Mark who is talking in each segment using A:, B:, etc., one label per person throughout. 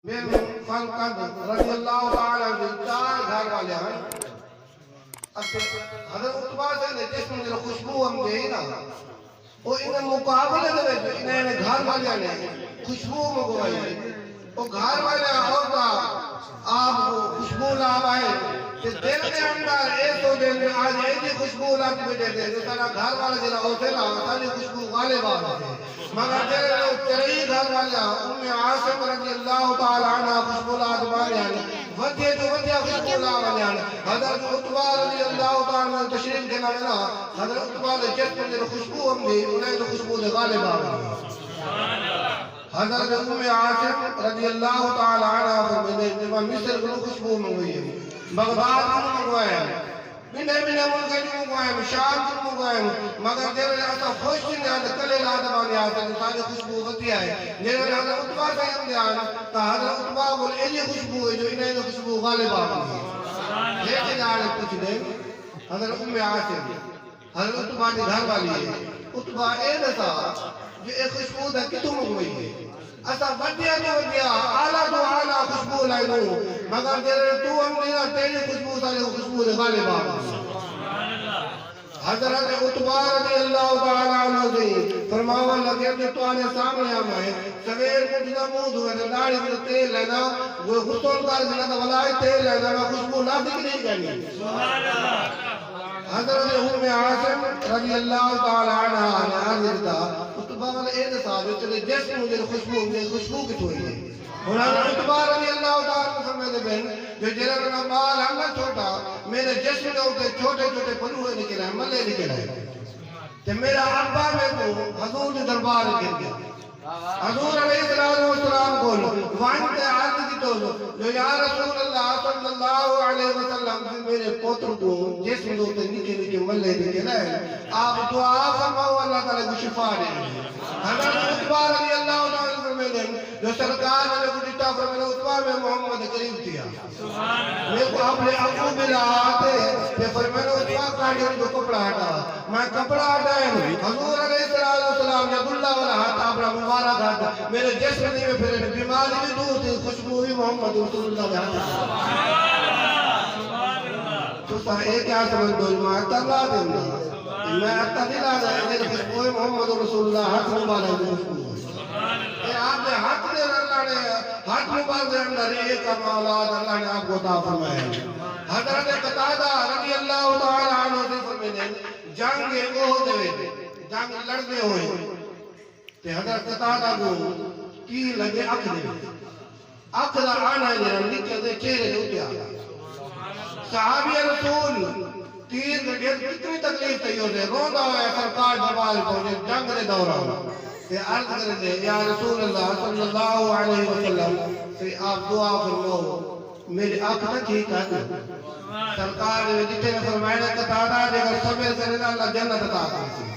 A: فالقد رضی اللہ تعالیٰ عنہ چار گھر والے ہیں حضرت عتبہ سے جسم جو خوشبو ہم دے نا وہ انہیں مقابلے دے جو انہیں گھر والے نے خوشبو مگوائی وہ گھر والے ہوتا آپ خوشبو لائے کہ دل کے اندر ایسو دل میں آج ایسی خوشبو لاتی بیٹھے تھے جو سارا گھر والا جنہا ہوتے نا ساری خوشبو غالب آتے تھے مگر تیرے گھر والا ام عاصم رضی اللہ تعالیٰ عنہ خوشبو لازمانی آنے ودیہ جو ودیہ خوشبو لازمانی آنے حضرت عتبہ رضی اللہ تعالیٰ عنہ تشریف کے نامنا حضرت عتبہ نے جس پر جو خوشبو ہم دی انہیں تو خوشبو دے غالب آنے حضرت ام عاصم رضی اللہ تعالیٰ عنہ فرمینے جب مصر کو خوشبو منگوئی ہے بغداد کو منگوائے ہیں منے ملکے جو منگوائے ہیں شام کو منگوائے ہیں مگر جنہوں نے ایسا خوش نہیں آتا کلے لازمانی آتا ہے سارے خوشبو ہوتی ہے جنہوں نے حضرت عتبہ سے ہم دے آنا تو حضرت عتبہ بول ایلی خوشبو ہے جو انہیں جو خوشبو غالب آتی ہے لیکن آنے کچھ دیں حضرت ام عاصم حضرت عتبہ کی گھر والی ہے عتبہ اے نسا جو ایک خوشبو دا کتوں منگوئی ہے ایسا ودیا جو ودیا آلہ تو آلہ خوشبو لائنو مگر جنہوں تو ہم دینا تیری خوشبو سارے خوشبو دے غالب آتی ہے حضرت عتبہ رضی اللہ تعالیٰ عنہ سے فرماوا لگے اپنے تو آنے سامنے آمائے سویر کو جنا مود ہوئے تھے داڑھی میں تیل لینا وہ غسل کر دینا تھا ولائی تیل لینا میں خوشبو لازم نہیں کرنی حضرت ام عاصم رضی اللہ تعالیٰ عنہ نے حاضر تھا عتبہ والے اے صاحب چلے جسم مجھے خوشبو کت ہوئی ہے حضرت عتبہ رضی اللہ تعالیٰ عنہ فرمائے بہن جو جنہوں نے مال ہم نہ چھوٹا میرے جسم کے اوپر چھوٹے چھوٹے پلوے نکلے ہیں ملے نکلے ہیں تو میرا ابا میں کو حضور کے دربار گر گیا حضور علیہ السلام کو وانت عرض کی تو جو یا رسول اللہ صلی اللہ علیہ وسلم میرے پوتر کو جسم کے اوپر نکلے ملے نکلے ہیں آپ دعا فرماؤ اللہ تعالیٰ کو شفا دیں حضرت عتبہ رضی اللہ تعالیٰ جو سرکار میں نے کو دیتا فرمایا عتبہ میں محمد کریم تھیا میں کو اپنے ابو بلا آتے کہ فرمایا عتبہ کانڈے جو کپڑا ہٹا میں کپڑا ہٹائے حضور علیہ السلام ید اللہ والا ہاتھ اپنا مبارک ہاتھ میرے جسم نہیں میں پھر بیماری بھی دور تھی خوشبو بھی محمد رسول اللہ کے ہاتھ تو سا ایک کیا سمجھ دو میں اتلا دیں میں اتلا دیں میرے خوشبو محمد رسول اللہ ہاتھ مبارک خوشبو آپ نے ہاتھ دے اللہ نے ہاتھ مبارک دے اندر ایک اولاد اللہ نے آپ کو عطا فرمایا حضرت قتادہ رضی اللہ تعالیٰ عنہ سے فرماتے جنگ احد جنگ لڑنے ہوئے کہ حضرت قتادہ کو کی لگے اکھ دے آنا ہے نکل دے چہرے اٹھیا صحابی رسول تیر گھڑیت کتنی تکلیف تھی ہوتے روندہ ہوئے سرکار دربار پہنچے جنگ دے دوران کہ عرض کرتے یا رسول اللہ صلی اللہ علیہ وسلم کہ آپ دعا فرماؤ میری آنکھ نہ ٹھیک ہے سرکار نے جتنے نے فرمائے کہ تعالیٰ اگر صبر کرے نا اللہ جنت عطا کرے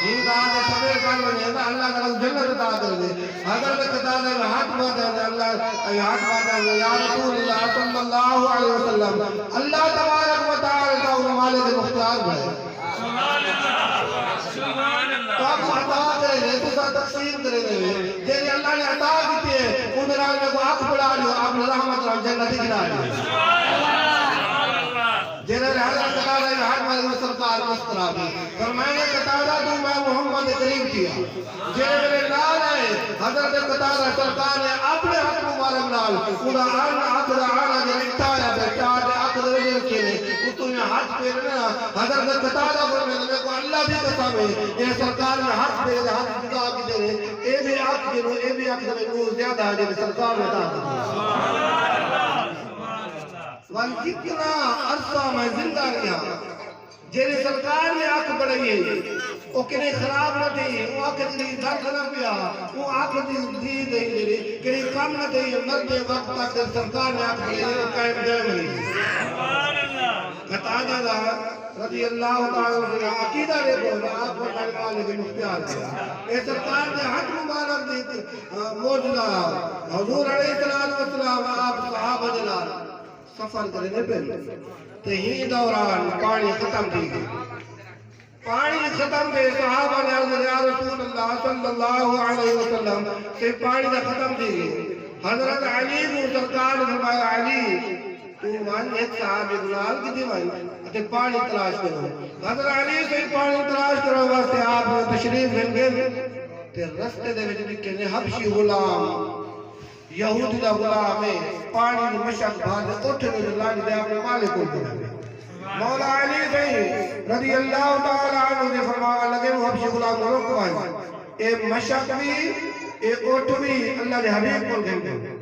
A: یہ کہا کہ صبر کرنے اللہ کا جنت عطا کرے حضرت قتادہ میں ہاتھ باندھا ہے اللہ ہاتھ باندھا ہے یا رسول اللہ صلی اللہ علیہ وسلم اللہ تبارک و تعالی کا مالک مختار ہے تو آپ عطا کرے لے تو ساتھ تقسیم کرے لے جیسے اللہ نے عطا کی ہے ان میں کو آنکھ بڑھا لو آپ نے رحمت رحم جنت گرا لو جنہوں نے حضرت قتادہ میں ہاتھ مالک سرکار مسترا بھی فرمائنے قتادہ تو میں محمد کریم کیا جنہوں نے نال آئے حضرت قتادہ سرکار نے اپنے حق مبارک نال خدا آنا جنہیں اکتایا بیٹا آخر رجل کے لئے تو نے ہاتھ پیرنا حضرت قتادہ فرمائنے میں کو اللہ بھی قسم ہے یہ سرکار میں ہاتھ پیرنا ہاتھ جدا کی جنہیں اے بھی آنکھ جنہوں اے بھی آنکھ جنہوں نور زیادہ ہے جنہیں سرکار میں تاکہ وان کتنا عرصہ میں زندہ رہا جنہیں سرکار نے آنکھ بڑھائی ہے وہ کنہیں خراب نہ تھی وہ آنکھ دی درد نہ پیا وہ آنکھ دی دئی جنہیں کنہیں کم نہ تھی مرد وقت تک سرکار نے آنکھ بڑھائی قائم دائم رہی قتادہ رضی اللہ تعالیٰ عنہ عقیدہ لے کو آپ کو کلمہ کے مختار کیا اے سرکار نے حق مبارک دی موجودہ حضور علیہ السلام آپ صحابہ جلال سفر کرنے پہ تو ہی دوران پانی ختم دی گئی پانی ختم دے صحابہ نے عرض یا رسول اللہ صلی اللہ علیہ وسلم سے پانی ختم دی گئی حضرت علی کو سرکار نے فرمایا علی تو مان ایک صحابی گلال کی دیوان تے پانی تلاش کرو. حضرت علی سے پانی تلاش کرو واسطے آپ تشریف لے گئے تے رستے دے وچ لکھے نے حبشی غلام یہودی دا غلام ہے پانی دی مشک بھار اٹھ نے لاڈ دے اپنے مالک کو دے. مولا علی سے رضی اللہ تعالی عنہ نے فرمایا لگے وہ حبشی غلام کو روکوائی اے مشک بھی اے اٹھ بھی اللہ دے حبیب کو گئے.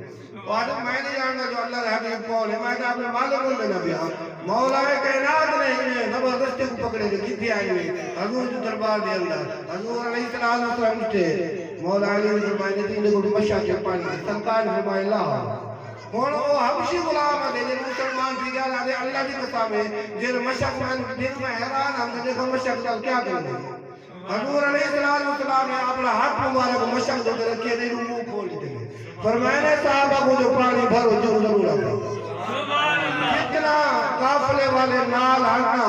A: اور میں نہیں جانتا جو اللہ دے حبیب کون ہے, میں نے اپنے مالک کو لینا بھی مولا کائنات نے انہیں زبردستی کو پکڑے جو کتنی آئی ہوئی حضور جو دربار دے اندر حضور علیہ السلام اٹھے. مولا علی نے فرمایا نے تین کو مشک کے پانی سرکار نے فرمایا اللہ ہن وہ حبشی غلام دے جے مسلمان تھی گیا اللہ دی قسم ہے جے مشک میں دل میں حیران ہم دیکھو مشک نال کیا کریں. حضور علیہ السلام نے اپنا ہاتھ مبارک مشک دے رکھے دے منہ کھول دے فرمایا نے صحابہ کو جو پانی بھرو جو ضرور آتا. کتنا قافلے والے نال ہٹنا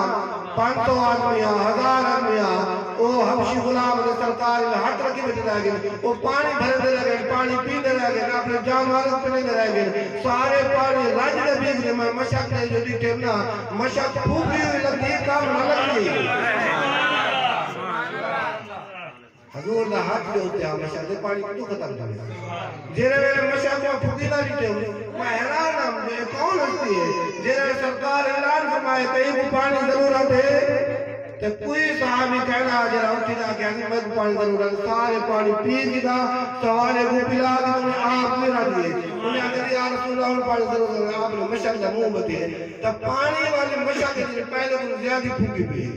A: 500 آدمیاں 1000 آدمیاں وہ حبشی غلام نے سرکار نے ہاتھ رکھی بیٹھے رہ گئے وہ پانی بھرے دے رہ گئے پانی پیندے رہ گئے اپنے جانور پینے دے رہ گئے سارے پانی رج دے بیچ میں مشک نے جو ڈٹے نا مشک پھوکی ہوئی لگی کام نہ لگی. حضور دا ہاتھ پہ ہوتے ہیں مشک دے پانی کیوں ختم کرے جیرے میرے مشک میں پھوکی نہ ڈٹے ہوئے میں حیران ہم کون ہوتی ہے جیرے سرکار اعلان فرمائے کہیں کو پانی ضرورت ہے تو کوئی صحابی کہنا جرا اٹھی دا کہ میں کو پانی ضرورت سارے پانی پی گیا سوالے کو پلا دی انہیں آپ میرا دیے انہیں اگر یا رسول اللہ پانی ضرورت ہے آپ نے مشک دا منہ بتی ہے تو پانی والی مشک جنہیں پہلے کو زیادی پھوکی پی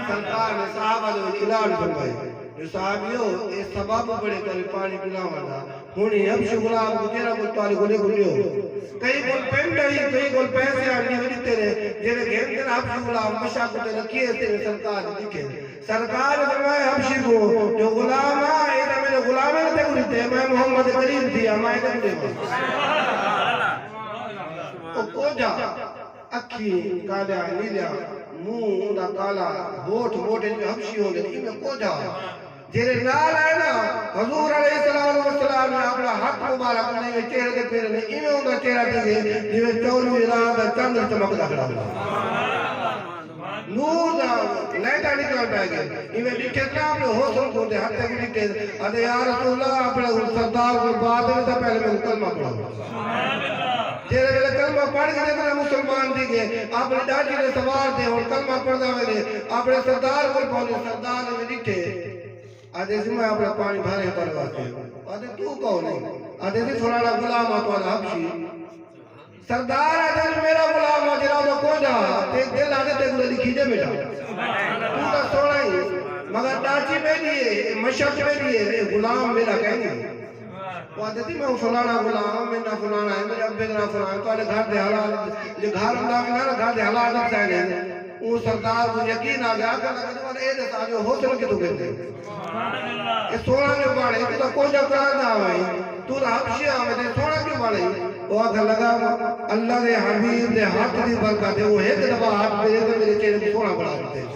A: سرکار نے صحابہ نے اعلان فرمائے جو صحابیوں اس سبب بڑے کرے پانی پلاوانا ہونی حبشی غلام کو تیرا کچھ تالی کو لے کو لیو کئی کول پینٹ آئی کئی کول پیسے آنی ہوئی تیرے جیرے گھر تیرا حبشی غلام مشاہ کو تیرا کیے تیرے سرکار دکھے سرکار نے فرمائے حبشی کو جو غلام آئے ایدہ میرے غلامے نے دیکھ لیتے میں محمد کریم تھیا میں دیکھ لیتے او کو جا اکھی کالیا نیلیا منہ دا کالا ہوٹ موٹے جو حبشی ہوں گے میں کو جا جیرے نال آئے نا حضور علیہ السلام نے اپنا حق مبارک نے چہرے دے پھر نے ایویں ہوندا چہرہ دے جویں 24 رات دا چاند چمکدا کھڑا نور دا لائٹا نکل پے گئے ایویں ڈٹھے نا اپنے حوصل کو دے ہاتھ کے ڈٹھے ادے یا رسول اللہ اپنا سردار کو بات سے پہلے میں کلمہ پڑھا سبحان اللہ جیرے ویلے کلمہ پڑھ کے جتنا مسلمان دی گئے اپنے ڈاٹی نے سوار دے اور کلمہ پڑھدا ویلے اپنے سردار کو پہنچے سردار نے ڈٹھے آدھے سے میں اپنا پانی بھارے پرواتے ہیں آدھے تو کون ہے آدھے سے فلانا غلام آتو آدھا حبشی سردار آدھے سے میرا غلام آدھے راؤں کو جا دل آدھے تے گلے لکھی جے بیٹا تو تا سوڑا ہی مگر ڈاچی میں دیئے مشک میں دیئے غلام میرا کہنی وہ آدھے تھی میں فلانا غلام میں نہ فلانا ہے میرے ابے نہ فلانا ہے تو آدھے گھر دے حلال جو گھر انداز گھر دے حلال نہ سائنے ہیں وہ سردار کو یقین آ گیا کہ اللہ اے دے ساجو حوصل کے تو کہتے ہیں کہ سونا جو باڑے تو تا کوئی جب کرا نہ آئے تو تا حبشی آمد ہے سونا کیوں باڑے وہ آگا لگا اللہ دے حبیب دے ہاتھ دی برکت ہے وہ ایک دفعہ ہاتھ پہ تو میرے چہرے کو سونا بڑھا کرتے ہیں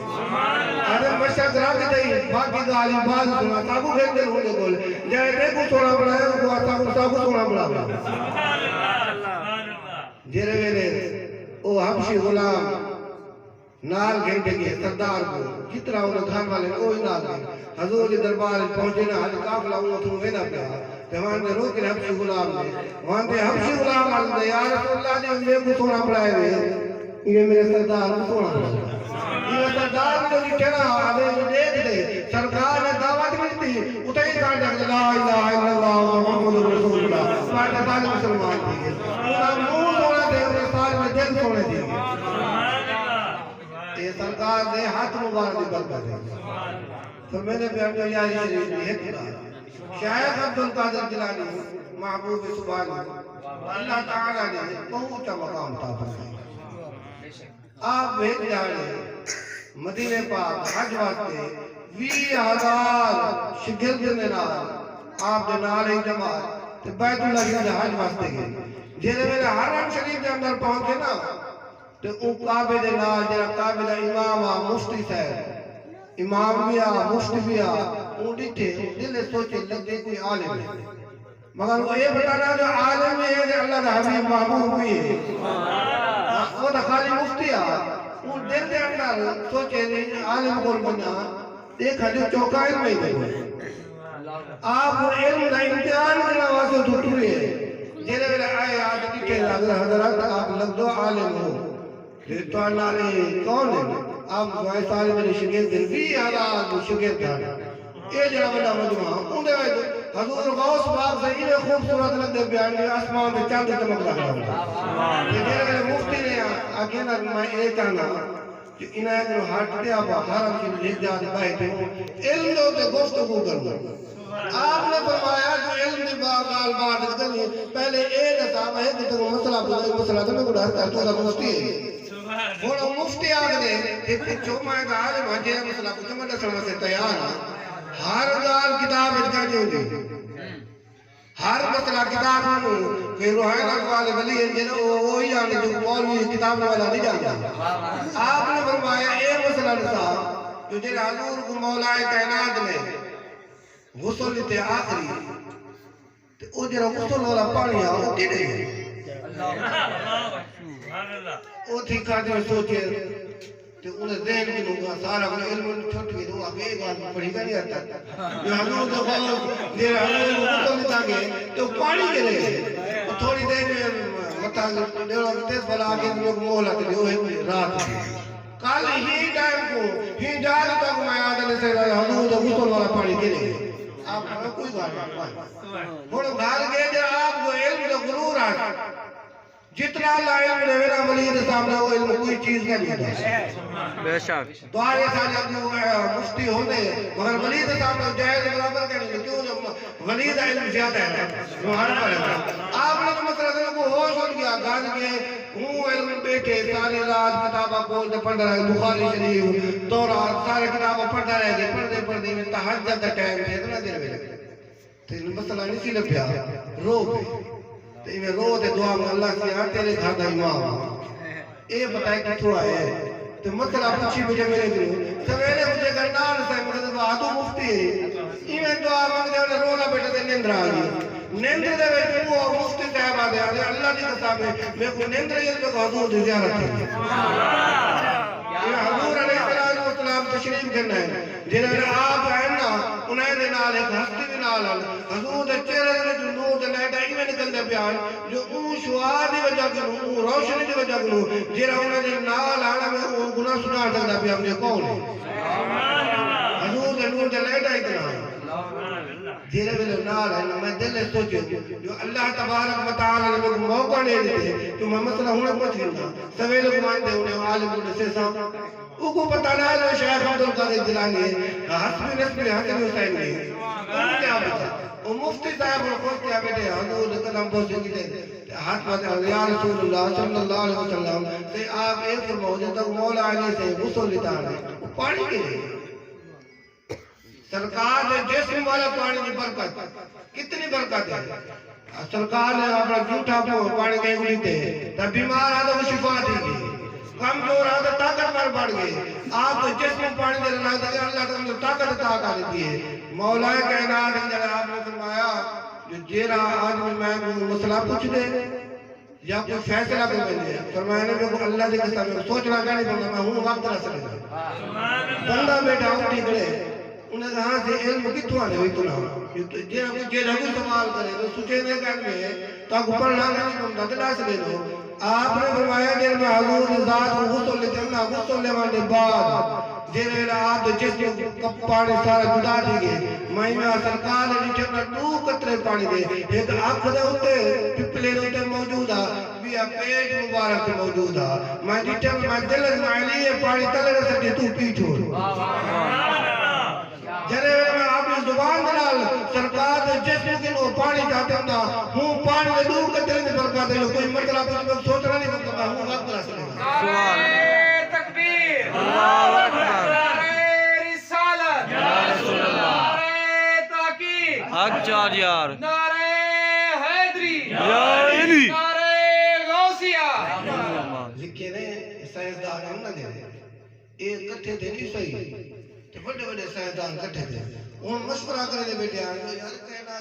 A: آدھے مشک رکھ دئی باقی گالی باز سنا تابو پھیک دے ہونے کول جائے دے کو سونا بڑھایا وہ تابو سونا بڑھا جیرے ویلے وہ حبشی غلام نال گھنٹے کے سردار کو کتنا انہیں گھر والے کوئی نال گئے حضور کے دربار پہنچے نہ حضر کافلہ انہوں تو وینا پہ وہاں نے روکے حبشی غلام نے وہاں نے حبشی غلام آلدے یا رسول اللہ نے میں کو سونا پڑھائے ہوئے یہ میرے سردار کو سونا پڑھائے یہ سردار جو لکھنا آدھے جو دیکھ دے سرکار نے دعوت ملتی اتنی کہا جاکے لا الہ الا اللہ محمد رسول اللہ پاٹھا تالی مسلمان دیئے انہا منہ سونا دے انہیں سال میں دل سونے دیئے یہ سرکار دے ہاتھ مبارک دی برکت ہے تو میں نے بیان جو یاری شریف دی حکمہ شاید عبدالقادر جلانی محبوب سبحانی اللہ تعالیٰ نے پہنچا مقام تھا آپ بھیج جانے مدینہ پاک حج واسطے 20,000 شگرد نے نال آپ دے نال ہی جماعت تے بیت اللہ شریف حج واسطے گئے جیسے میرے حرم شریف دے اندر پہنچے نا تو او کعبے دے نال جڑا کعبے دا امام آ مفتی صاحب امام بھی آ مفتی بھی آ او ڈٹھے دل سوچے لگے کوئی عالم ہے مگر وہ یہ بتانا جو عالم ہے کہ اللہ کا حبیب محبوب بھی ہے وہ تو خالی مفتی ہے وہ دل دے اندر سوچے نہیں عالم کو بنا دیکھا جو چوکا علم ہی دے آپ علم کا امتحان کرنا واسطے تو ٹوئے جنہیں میرے آئے آج دیکھے حضرات آپ لگ دو عالم ہو پھر تو اللہ نے کون ہے آپ دعائے سارے میرے شگیر دل بھی حضرات شگیر دھانا یہ جنہ بڑا مجموعہ اندھے وائے حضور غوث باغ سے انہیں خوبصورت لگتے بیان میں آسمان میں چاند چمک لگا ہوتا یہ میرے مفتی نے آگے نا میں ایک آنا کہ انہیں جو ہاتھ دیا با حرم کی لے جا دے بائے تھے علم دو تے گفتگو کرنا آپ نے فرمایا جو علم دی باغال بات کرنی پہلے ایک صاحب ہے کہ تم مسئلہ تو میں کو ڈھارتا ہے تو دا مفتی ہے وہ مفتی آگے دے پچھو میں دا عالم ہے مسئلہ کچھ میں دسنا سے تیار ہے ہر گال کتاب اجگا جو دی ہر مسئلہ کتاب ہوں کہ روحین اقوال ولی انجن وہی آنے جو مولوی کتاب والا نہیں جانتا آپ نے فرمایا اے مسئلہ نصاب جو جنہیں حضور کو مولائے کائنات نے غسل لیتے آخری او جنہیں غسل والا پانی آ وہ کی نہیں وہ تھی کھاتے میں سوچے تو انہیں ذہن کی لوگا سارا انہیں علم چھوٹ گئی تو آپ ایک آدمی پڑھی کا نہیں آتا جو حضور کو خواہ دیر حضور کو غسل لیتا گئے تو پانی کے لئے تھوڑی دیر میں مطا دیڑا تیز بلا آگے لوگ مولا کے لئے وہ ہے رات کل ہی ٹائم کو ہی جال تک میں آدھنے سے حضور کو غسل والا پانی کے لئے آپ ہمیں کوئی بات نہیں تھوڑا بھار گئے جو آپ کو علم جو غرور آتا جتنا اللہ علم نے میرا ولید صاحب نے وہ علم کوئی چیز کا نہیں تھا بے شک دوارے ساتھ جو مفتی ہونے مگر ولید صاحب نے جائز برابر کا نہیں کیوں جو ولید علم زیادہ ہے روحان پر ہے آپ نے تو مسئلہ کو ہوش ہو گیا گاز کے ہوں علم بیٹھے ساری رات کتابہ کھولتے پڑھ رہے بخاری شریف تورات سارے کتابہ پڑھتا رہے گئے پڑھتے میں تحجد کا ٹائم ہے اتنا دیر میں لگے تو ان مسئلہ نہیں سی لپیا رو گئے تو انہیں رو دے دعا میں اللہ سے یار تیرے گھر دا امام اے بتائے کتھو آئے تو مسئلہ پوچھی مجھے میرے گروہ سویرے مجھے گرنال سے مجھے آدھو مفتی ہے انہیں دعا مانگتے انہیں رونا بیٹھے دے نیندر آگئی نیندر دے بیٹھے وہ مفتی صاحب آدھے آدھے اللہ دی قصاب ہے میں کو نیندر یہ جو حضور دی زیارت ہے حضور علیہ السلام تشریف کرنا ہے جنہیں آپ ہیں نا انہیں دے نال ایک ہستی بھی نال حضور دے چہرے دے جو نور دے لائٹا ہی میں نکل دے بیان جو اون شعا دی وجہ کروں اون روشنی دی وجہ کروں جنہیں انہیں دے نال آنا میں اون گناہ سنا سکتا بیان مجھے کون ہے حضور دے نور دے لائٹا ہی اتنا ہے جیرے میں نال ہے میں دل نے سوچے جو اللہ تبارک و تعالی نے مجھے موقع نہیں دیتے تو میں مسئلہ ہونے پہنچ گیا سویلے کو مانتے انہیں عالم کو نسے صاحب وہ کو بتانا ہے شیخ عبدالقادر جیلانی حسبی نسبی حسن حسین نے ان کیا بتا وہ مفتی صاحب اور خود کیا بیٹے حضور قدم پہنچے گئے ہاتھ پاتے یا رسول اللہ صلی اللہ علیہ وسلم سے آپ ایک فرماؤ جب تک مولا علی سے غسل لیتا ہے وہ پانی کے لئے سرکار نے جسم والا پانی کی برکت کتنی برکت ہے سرکار نے اپنا جھوٹا پانی کے لیتے تب بیمار آدھا وہ شفا دی گئی کمزور آدھا طاقت پر بڑھ گئے آپ تو جسم پانی دے رہا ہے اللہ تعالیٰ طاقت عطا دیتی ہے مولا کائنات اندر آپ نے فرمایا جو جیرا آدمی میں مسئلہ پوچھ دے یا کوئی فیصلہ کر بنے فرمایا نے میں کو اللہ دے قسم میں سوچنا کیا نہیں بولنا میں ہوں وقت نہ سکتا بندہ بیٹھا ہوں ٹھیکڑے انہیں کہاں سے علم کتوں آنے ہوئی تنہا جیرا کوئی سوال کرے تو سوچے دے کر میں تاکہ پڑھنا نہیں بندہ دلا سکے دو آپ نے فرمایا دیر میں حضور ذات کو غسل لیتے ہیں غسل لیوانے بعد دیر میں آپ جس کو پانی سارا جدا دی گئے مہینہ سرکار نے جتنا 2 قطرے پانی دے ایک آنکھ دے ہوتے پپلے ہوتے موجود ہے بھی پیٹ مبارک موجود ہے میں جتنا میں دل اسماعیلی ہے پانی تلے رہ سکتے تو پی چھوڑ جنہیں میں آپ نے زبان دلال سرکار دے جسم کے لوگ پانی چاہتے ہوں ہوں پانی دے 2 قطرے میں برکات ہے کوئی مرتبہ کچھ میں سوچنا نہیں سکتا میں ہوں وقت رہ سکتا
B: تکبیر اللہ اکبر نعرہ رسالت یا رسول اللہ نعرہ تحقیق حق چار یار نعرہ حیدری یا علی نعرہ غوثیہ
A: لکھے رہے سائنسدان ہم نہ دے ایک کٹھے تھے نہیں صحیح تو بڑے بڑے سائنسدان کٹھے تھے وہ مشورہ کرے دے بیٹے آئے یار کہنا